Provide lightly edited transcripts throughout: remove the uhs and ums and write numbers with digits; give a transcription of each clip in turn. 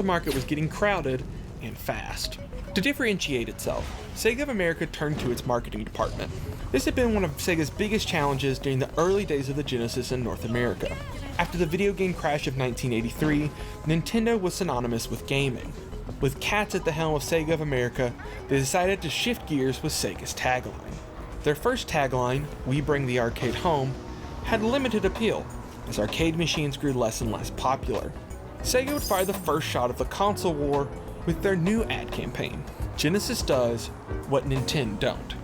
The market was getting crowded and fast. To differentiate itself, Sega of America turned to its marketing department. This had been one of Sega's biggest challenges during the early days of the Genesis in North America. After the video game crash of 1983, Nintendo was synonymous with gaming. With cats at the helm of Sega of America, they decided to shift gears with Sega's tagline. Their first tagline, "We bring the arcade home," had limited appeal, as arcade machines grew less and less popular. Sega would fire the first shot of the console war with their new ad campaign, "Genesis does what Nintendo don't."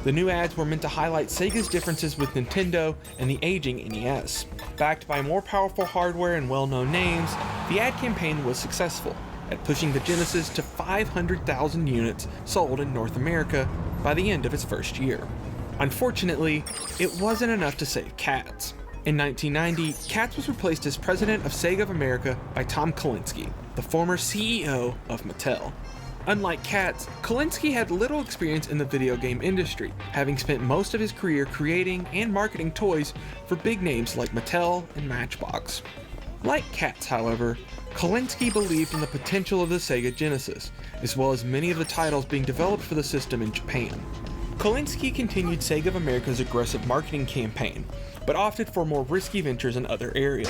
The new ads were meant to highlight Sega's differences with Nintendo and the aging NES. Backed by more powerful hardware and well-known names, the ad campaign was successful at pushing the Genesis to 500,000 units sold in North America by the end of its first year. Unfortunately, it wasn't enough to save Katz. In 1990, Katz was replaced as president of Sega of America by Tom Kalinske, the former CEO of Mattel. Unlike Katz, Kalinske had little experience in the video game industry, having spent most of his career creating and marketing toys for big names like Mattel and Matchbox. Like Katz, however, Kalinske believed in the potential of the Sega Genesis, as well as many of the titles being developed for the system in Japan. Kalinske continued Sega of America's aggressive marketing campaign, but opted for more risky ventures in other areas.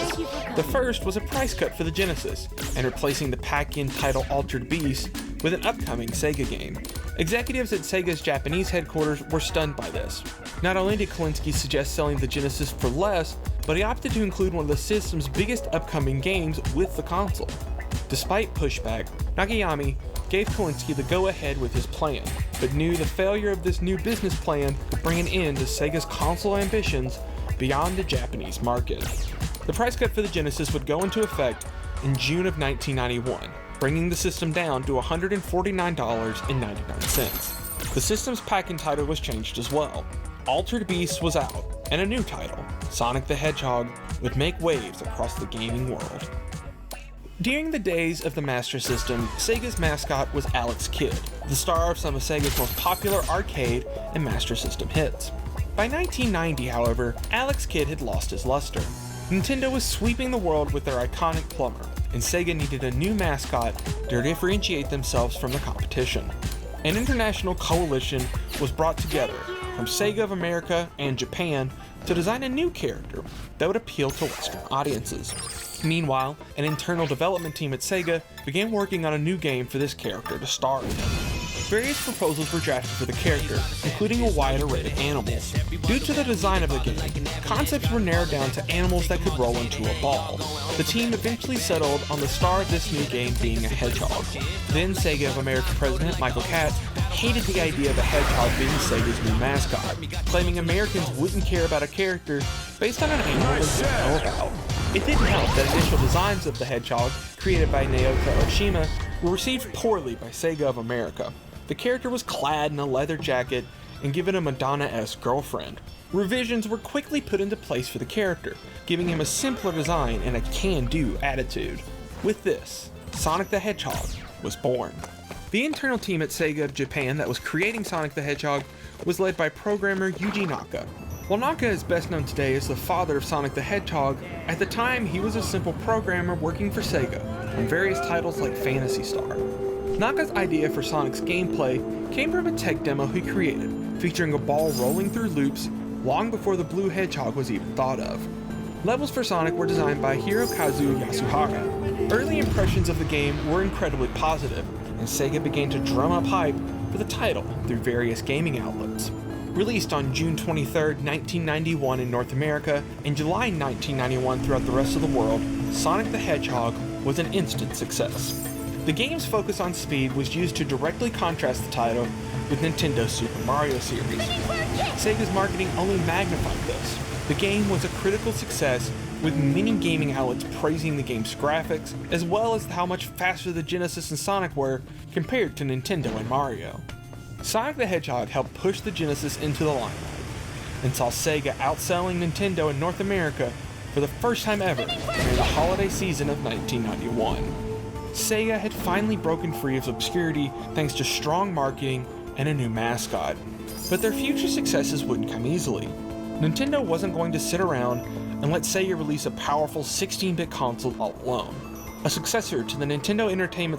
The first was a price cut for the Genesis, and replacing the pack-in title Altered Beast with an upcoming Sega game. Executives at Sega's Japanese headquarters were stunned by this. Not only did Kalinske suggest selling the Genesis for less, but he opted to include one of the system's biggest upcoming games with the console. Despite pushback, Nakayami gave Kalinske the go-ahead with his plan, but knew the failure of this new business plan would bring an end to Sega's console ambitions beyond the Japanese market. The price cut for the Genesis would go into effect in June of 1991, bringing the system down to $149.99. The system's pack-in title was changed as well. Altered Beast was out, and a new title, Sonic the Hedgehog, would make waves across the gaming world. During the days of the Master System, Sega's mascot was Alex Kidd, the star of some of Sega's most popular arcade and Master System hits. By 1990, however, Alex Kidd had lost his luster. Nintendo was sweeping the world with their iconic plumber, and Sega needed a new mascot to differentiate themselves from the competition. An international coalition was brought together from Sega of America and Japan to design a new character that would appeal to Western audiences. Meanwhile, an internal development team at Sega began working on a new game for this character to star in. Various proposals were drafted for the character, including a wide array of animals. Due to the design of the game, concepts were narrowed down to animals that could roll into a ball. The team eventually settled on the star of this new game being a hedgehog. Then Sega of America president Michael Katz hated the idea of a hedgehog being Sega's new mascot, claiming Americans wouldn't care about a character based on an animal they didn't know about. It didn't help that initial designs of the hedgehog, created by Naoto Oshima, were received poorly by Sega of America. The character was clad in a leather jacket and given a Madonna-esque girlfriend. Revisions were quickly put into place for the character, giving him a simpler design and a can-do attitude. With this, Sonic the Hedgehog was born. The internal team at Sega of Japan that was creating Sonic the Hedgehog was led by programmer Yuji Naka. While Naka is best known today as the father of Sonic the Hedgehog, at the time he was a simple programmer working for Sega on various titles like Phantasy Star. Naka's idea for Sonic's gameplay came from a tech demo he created, featuring a ball rolling through loops long before the blue hedgehog was even thought of. Levels for Sonic were designed by Hirokazu Yasuhara. Early impressions of the game were incredibly positive, and Sega began to drum up hype for the title through various gaming outlets. Released on June 23, 1991 in North America and July 1991 throughout the rest of the world, Sonic the Hedgehog was an instant success. The game's focus on speed was used to directly contrast the title with Nintendo's Super Mario series. Sega's marketing only magnified this. The game was a critical success, with many gaming outlets praising the game's graphics, as well as how much faster the Genesis and Sonic were compared to Nintendo and Mario. Sonic the Hedgehog helped push the Genesis into the limelight, and saw Sega outselling Nintendo in North America for the first time ever during the holiday season of 1991. Sega had finally broken free of obscurity thanks to strong marketing and a new mascot. But their future successes wouldn't come easily. Nintendo wasn't going to sit around and let Sega release a powerful 16-bit console all alone. a successor to the Nintendo Entertainment